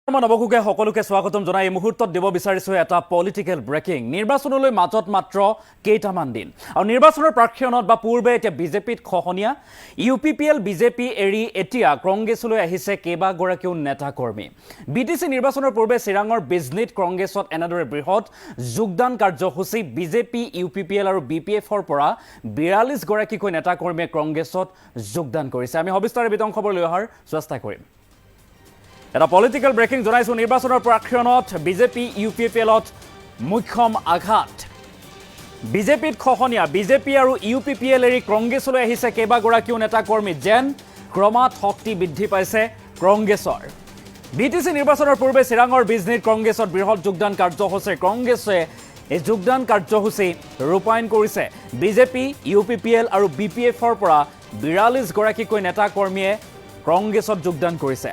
নৱকুকে সকলোকে স্বাগতম জনাই এই মুহূৰ্তত দিব বিচাৰিছো এটা পলিটিকেল ব্ৰেকিং নিৰ্বাচনলৈ মাজত মাত্ৰ কেইটামান দিন আৰু নিৰ্বাচনৰ প্ৰাক্ষণত বা পূৰ্বে এতিয়া বিজেপিত খহনীয়া ইউপিপিএল বিজেপি এৰি এতিয়া কংগ্ৰেছলৈ আহিছে কেইবাগৰাকীও নেতা কৰ্মী বিটিসি নিৰ্বাচনৰ পূৰ্বে চিৰাঙৰ বিজনিত কংগ্ৰেছত এনেদৰে বৃহৎ যোগদান কাৰ্যসূচী বিজেপি ইউপিপিএল আৰু বিপিএফৰ পৰা 42 গৰাকীকৈ নেতা কৰ্মীয়ে কংগ্ৰেছত যোগদান কৰিছে আমি সবিস্তাৰে বিতং খবৰ লৈ অহাৰ চেষ্টা কৰিম এটা পলিটিকেল ব্ৰেকিং জনাইছো নিৰ্বাচনৰ প্ৰাক্ষণত বিজেপি ইউপিপিএলত মুখ্যম আঘাত বিজেপিত খহনীয়া বিজেপি আৰু ইউপিপিএল এৰি কংগ্ৰেছলৈ আহিছে কেইবাগৰাকীও নেতা কৰ্মী যেন ক্ৰমাৎ শক্তি বৃদ্ধি পাইছে কংগ্ৰেছৰ বিটিসি নিৰ্বাচনৰ পূৰ্বে চিৰাঙৰ বিজনিত কংগ্ৰেছত বৃহৎ যোগদান কাৰ্যসূচী কংগ্ৰেছে এই যোগদান কাৰ্যসূচী ৰূপায়ণ কৰিছে বিজেপি ইউপিপিএল আৰু বিপিএফৰ পৰা 42 গৰাকীকৈ নেতা কৰ্মীয়ে কংগ্ৰেছত যোগদান কৰিছে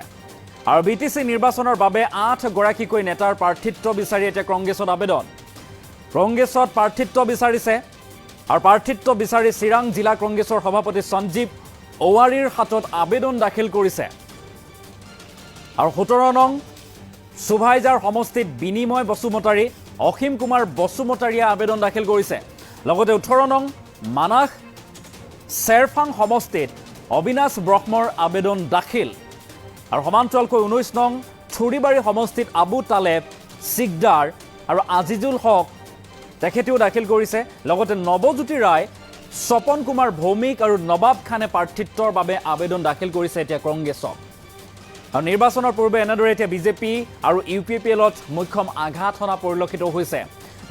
আৰু বিটিসি নিৰ্বাচনৰ বাবে 8 গৰাকীকৈ নেতাৰ প্ৰাৰ্থিত্ব বিচাৰি এতিয়া কংগ্ৰেছত আবেদন কংগ্ৰেছত প্ৰাৰ্থিত্ব বিচাৰিছে আৰু প্ৰাৰ্থিত্ব বিচাৰি চিৰাং জিলা কংগ্ৰেছৰ সভাপতি সঞ্জীৱ ওৱাৰীৰ হাতত আবেদন দাখিল কৰিছে আৰু 17 নং সুভাইজাৰ সমষ্টিত বিনিময় বসুমতাৰী অসীম কুমাৰ বসুমতাৰীয়ে আবেদন দাখিল কৰিছে লগতে 18 নং মানাহ চেৰফাং সমষ্টিত অবিনাশ ব্ৰহ্মৰ আবেদন দাখিল আৰু সমান্তৰালকৈ 19 নং থুৰিবাৰী সমষ্টিত আবু তালেব সিকদাৰ আৰু আজিজুল হক তেখেতেও দাখিল কৰিছে লগতে নৱজ্যোতি ৰায় স্বপন কুমাৰ ভৌমিক আৰু নবাব খানে প্ৰাৰ্থিত্বৰ বাবে আবেদন দাখিল কৰিছে এতিয়া কংগ্ৰেছক আৰু নিৰ্বাচনৰ পূৰ্বে এনেদৰে এতিয়া বিজেপি আৰু ইউপিপিএলত মুখ্যম আঘাত হনা পৰিলক্ষিত হৈছে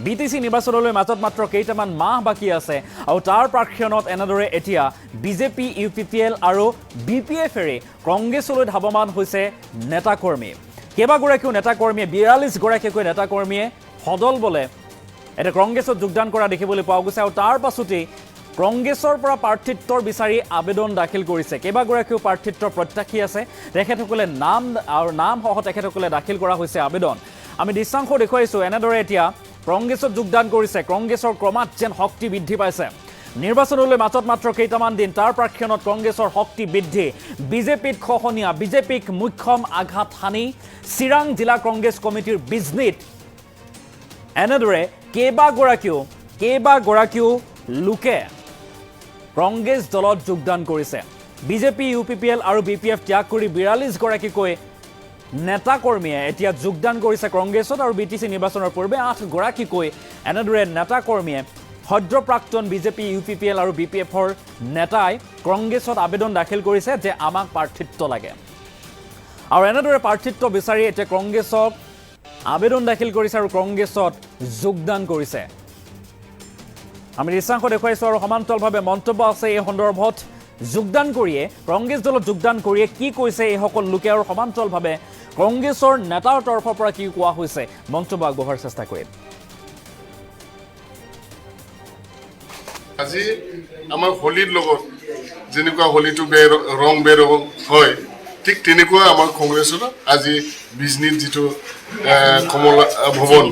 বিটিসি নিৰ্বাচনলৈ মাজত মাত্ৰ কেইটামান মাহ বাকী আছে আৰু তাৰ প্ৰাক্ষণত এনেদৰে এতিয়া বিজেপি ইউপিপিএল আৰু বিপিএফ এৰি কংগ্ৰেছলৈ ধাৱমান হৈছে নেতাকৰ্মী কেইবাগৰাকীও নেতাকৰ্মীয়ে 42 গৰাকীকৈ নেতাকৰ্মীয়ে সদল বলে এতিয়া কংগ্ৰেছত যোগদান কৰা দেখিবলৈ পোৱা গৈছে আৰু তাৰ পাছতেই কংগ্ৰেছৰ পৰা প্ৰাৰ্থিত্বৰ বিচাৰি আবেদন দাখিল কৰিছে কেইবাগৰাকীও প্ৰাৰ্থিত্বৰ প্ৰত্যাশী আছে তেখেতসকলে নাম সহ তেখেতসকলে দাখিল কৰা হৈছে আবেদন আমি দৃশ্যাংশ দেখুৱাইছো এনেদৰে এতিয়া কংগ্ৰেছত যোগদান কৰিছে কংগ্ৰেছৰ ক্ৰমাৎ যেন শক্তি বৃদ্ধি পাইছে নিৰ্বাচনলৈ মাজত মাত্ৰ কেইটামান দিন তাৰ প্ৰাক্ষণত কংগ্ৰেছৰ শক্তি বৃদ্ধি বিজেপিত খহনীয়া বিজেপিক মুখ্যম আঘাত হানি চিৰাং জিলা কংগ্ৰেছ কমিটিৰ বিজনিত এনেদৰে কেইবাগৰাকীও লোকে কংগ্ৰেছ দলত যোগদান কৰিছে বিজেপি ইউপিপিএল আৰু বিপিএফ ত্যাগ কৰি 42 গৰাকীকৈ নেতা কৰ্মীয়ে এতিয়া যোগদান কৰিছে কংগ্ৰেছত আৰু বিটিসি নিৰ্বাচনৰ পূৰ্বে 8 গৰাকীকৈ এনেদৰে নেতা কৰ্মীয়ে সদ্যপ্ৰাক্তন বিজেপি ইউপিপিএল আৰু বিপিএফৰ নেতাই কংগ্ৰেছত আবেদন দাখিল কৰিছে যে আমাক প্ৰাৰ্থিত্ব লাগে আৰু এনেদৰে প্ৰাৰ্থিত্ব বিচাৰি এতিয়া কংগ্ৰেছক আবেদন দাখিল কৰিছে আৰু কংগ্ৰেছত যোগদান কৰিছে আমি দৃশ্যাংশ দেখুৱাইছো আৰু সমান্তৰালভাৱে মন্তব্য আছে এই সন্দৰ্ভত যোগদান কৰিয়ে কংগ্ৰেছ দলত যোগদান কৰিয়ে কি কৈছে এই সকল লোকে আৰু সমান্তৰালভাৱে কংগ্ৰেছৰ নেতাৰ তৰফৰ পৰা কি কোৱা হৈছে মন্তব্য আগবঢ়াৰ চেষ্টা কৰিম আজি আমাৰ হোলীৰ লগত যেনেকুৱা হোলীটো ৰং বেৰং হয় ঠিক তেনেকুৱা আমাৰ কংগ্ৰেছৰ আজি বিজনিত যিটো কমলা ভৱন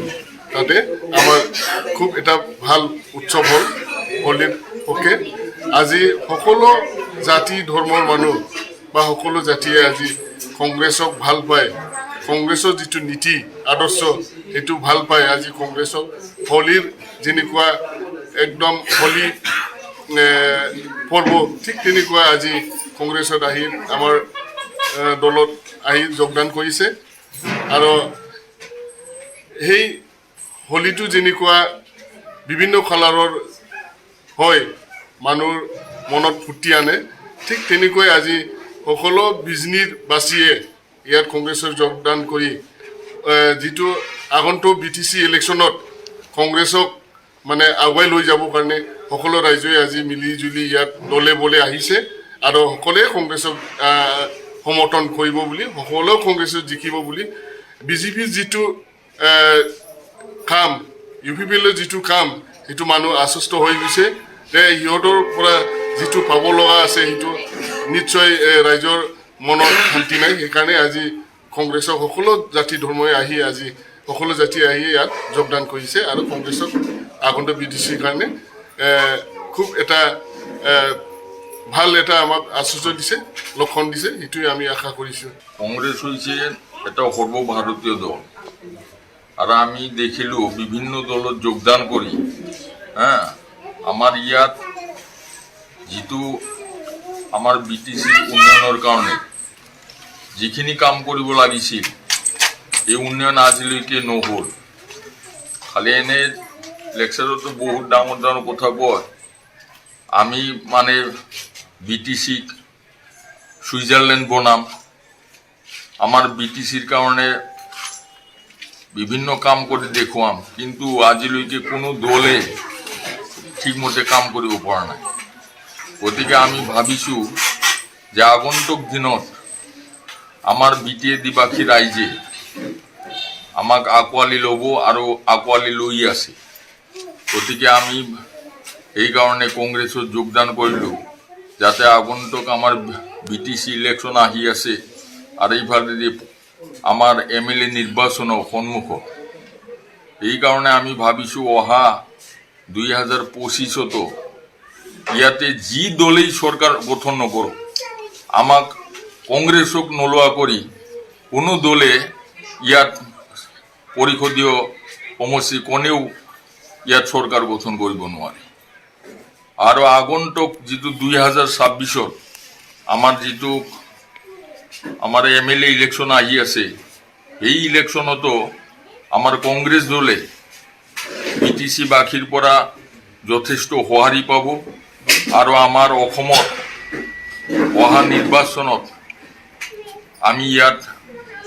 তাতে আমাৰ খুব এটা ভাল উৎসৱ হ'ল হোলীৰ পক্ষে আজি সকলো জাতি ধৰ্মৰ মানুহ বা সকলো জাতিয়ে আজি কংগ্ৰেছক ভাল পায় কংগ্ৰেছৰ যিটো নীতি আদৰ্শ সেইটো ভাল পায় আজি কংগ্ৰেছক হোলীৰ যেনেকুৱা একদম হোলী পৰ্ব ঠিক তেনেকুৱা আজি কংগ্ৰেছত আহি আমাৰ দলত আহি যোগদান কৰিছে আৰু সেই হোলীটো যেনেকুৱা বিভিন্ন কালাৰৰ হয় মানুহৰ মনত ফুটি আনে ঠিক তেনেকৈ আজি সকলো বিজনিৰ বাসীয়ে ইয়াত কংগ্ৰেছৰ যোগদান কৰি যিটো আগন্তুক বিটিসি ইলেকশ্যনত কংগ্ৰেছক মানে আগুৱাই লৈ যাবৰ কাৰণে সকলো ৰাইজে আজি মিলি জুলি ইয়াত দলে বলে আহিছে আৰু সকলোৱে কংগ্ৰেছক সমৰ্থন কৰিব বুলি সকলো কংগ্ৰেছত জিকিব বুলি বিজেপিৰ যিটো কাম ইউপিপিএলৰ যিটো কাম সেইটো মানুহ আশ্বস্ত হৈ গৈছে যে ইহঁতৰ পৰা যিটো পাব লগা আছে সেইটো নিশ্চয় ৰাইজৰ মনত শান্তি নাই সেইকাৰণে আজি কংগ্ৰেছৰ সকলো জাতি ধৰ্মই আহি আজি সকলো জাতি আহি ইয়াত যোগদান কৰিছে আৰু কংগ্ৰেছক আগন্তুক বিটিসিৰ কাৰণে খুব এটা ভাল এটা আমাক আশ্বাস দিছে লক্ষণ দিছে সেইটোৱে আমি আশা কৰিছোঁ কংগ্ৰেছ হৈছে এটা সৰ্বভাৰতীয় দল আৰ আমি দেখিলো বিভিন্ন দলত যোগদান কৰি আমাৰ ইয়াত যিটো আমাৰ BTC উন্নয়নৰ কাৰণে যিখিনি কাম কৰিব লাগিছিল এই উন্নয়ন আজিলৈকে নহ'ল খালি এনে লেকচাৰতো বহুত ডাঙৰ ডাঙৰ কথা কয় আমি মানে BTCক সুইজাৰলেণ্ড বনাম আমাৰ BTCৰ কাৰণে বিভিন্ন কাম কৰি দেখুৱাম কিন্তু আজিলৈকে কোনো দলে ঠিকমতে কাম কৰিব পৰা নাই গতিকে আমি ভাবিছো যে আগন্তুক দিনত আমাৰ BTA দিবাসী ৰাইজে আমাক আকোৱালি ল'ব আৰু আকোৱালি লৈ আছে গতিকে আমি এই কাৰণে কংগ্ৰেছত যোগদান কৰিলো যাতে আগন্তুক আমাৰ BTC ইলেকশ্যন আহি আছে আৰু এইভাবে আমাৰ MLA নিৰ্বাচনৰ সন্মুখত এই কাৰণে আমি ভাবিছো অহা 2025তো ইয়াতে যি দলেই সৰকাৰ গঠন নকৰক আমাক কংগ্ৰেসক নলোৱা কৰি কোনো দলে ইয়াত পৰিষদীয় সমষ্টি কোনেও ইয়াত সৰকাৰ গঠন কৰিব নোৱাৰে আৰু আগন্তুক যিটো 2026ত আমাৰ যিটো আমাৰ MLA ইলেকশন আহি আছে এই ইলেকশনতো আমাৰ কংগ্ৰেস দলে BTC বাসীৰ পৰা যথেষ্ট সঁহাৰি পাব আৰু আমাৰ অসমত অহা নিৰ্বাচনত আমি ইয়াত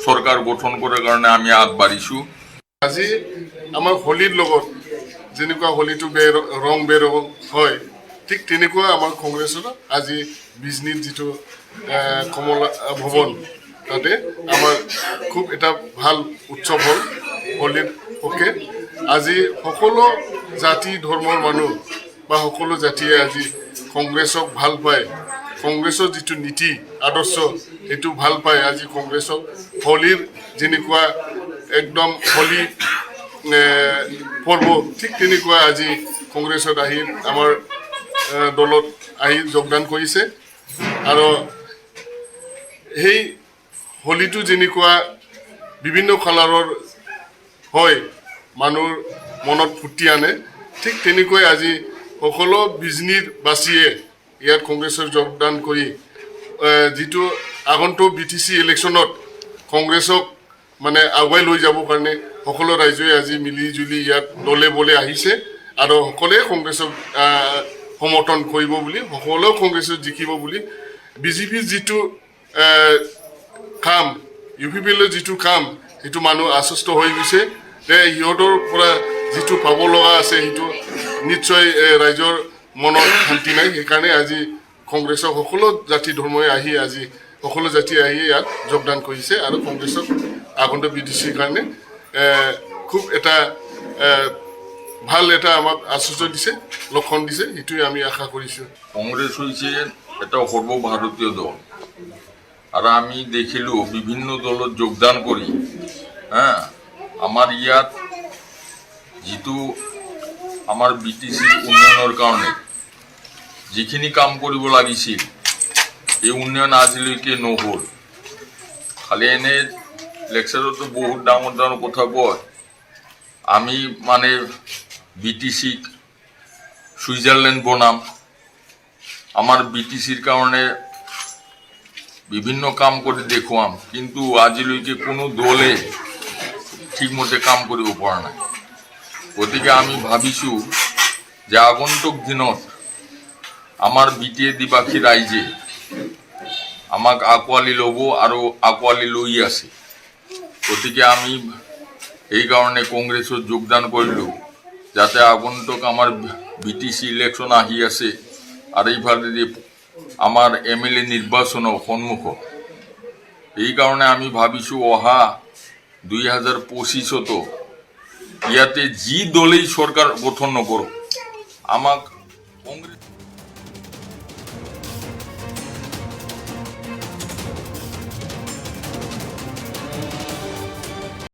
সৰকাৰ গঠন কৰাৰ কাৰণে আমি আগবাঢ়িছো আজি আমাৰ হোলীৰ লগত যেনেকুৱা হোলীটো ৰং বেৰং হয় ঠিক তেনেকুৱা আমাৰ কংগ্ৰেছৰ আজি বিজনীত যিটো কমলা ভৱন তাতে আমাৰ খুব এটা ভাল উৎসৱ হ'ল হোলীৰ পক্ষে আজি সকলো জাতি ধৰ্মৰ মানুহ বা সকলো জাতিয়ে আজি কংগ্ৰেছক ভাল পায় কংগ্ৰেছৰ যিটো নীতি আদৰ্শ সেইটো ভাল পায় আজি কংগ্ৰেছক হোলীৰ যেনেকুৱা একদম হোলী পৰ্ব ঠিক তেনেকুৱা আজি কংগ্ৰেছত আহি আমাৰ দলত আহি যোগদান কৰিছে আৰু সেই হোলীটো যেনেকুৱা বিভিন্ন কালাৰৰ হয় মানুহৰ মনত ফুটি আনে ঠিক তেনেকৈ আজি সকলো বিজনীৰ বাসীয়ে ইয়াত কংগ্ৰেছৰ যোগদান কৰি যিটো আগন্তুক BTC ইলেকশ্যনত কংগ্ৰেছক মানে আগুৱাই লৈ যাবৰ কাৰণে সকলো ৰাইজে আজি মিলি জুলি ইয়াত দলে বলে আহিছে আৰু সকলোৱে কংগ্ৰেছক সমৰ্থন কৰিব বুলি সকলো কংগ্ৰেছত জিকিব বুলি BJPৰ যিটো কাম UPPৰ যিটো কাম সেইটো মানুহ আশ্বস্ত হৈ গৈছে যে ইহঁতৰ পৰা যিটো পাব লগা আছে সেইটো নিশ্চয় ৰাইজৰ মনত শান্তি নাই সেইকাৰণে আজি কংগ্ৰেছক সকলো জাতি ধৰ্মই আহি আজি সকলো জাতি আহি ইয়াত যোগদান কৰিছে আৰু কংগ্ৰেছক আগন্তুক BTCৰ কাৰণে খুব এটা ভাল এটা আমাক আশ্বাস দিছে লক্ষণ দিছে সেইটোৱে আমি আশা কৰিছো কংগ্রেস হইছে এটা সর্বভারতীয় দল আর আমি দেখিলো বিভিন্ন দলত যোগদান করি আমার ইয়াত যিটো আমার BTC উন্নয়নৰ কাৰণে যিখিনি কাম কৰিব লাগিছিল এই উন্নয়ন আজিলৈকে নহ'ল খালি এনে লেকচাৰতো বহুত ডাঙৰ ডাঙৰ কথা কয় আমি মানে BTCক সুইজাৰলেণ্ড বনাম আমাৰ BTCৰ কাৰণে বিভিন্ন কাম কৰি দেখুৱাম কিন্তু আজিলৈকে কোনো দলে ঠিকমতে কাম কৰিব পৰা নাই গতিকে আমি ভাবিছো যে আগন্তুক দিনত আমাৰ BTA দিবাসী ৰাইজে আমাক আকোৱালি ল'ব আৰু আকোৱালি লৈ আছে গতিকে আমি এই কাৰণে কংগ্ৰেছত যোগদান কৰিলো যাতে আগন্তুক আমাৰ BTC ইলেকশ্যন আহি আছে আৰ এইভাবে আমাৰ MLA নিৰ্বাচনৰ সন্মুখত এই কাৰণে আমি ভাবিছো অহা 2025তো ইয়াতে যি দলেই সৰকাৰ গঠন নকৰক আমাক কংগ্ৰেস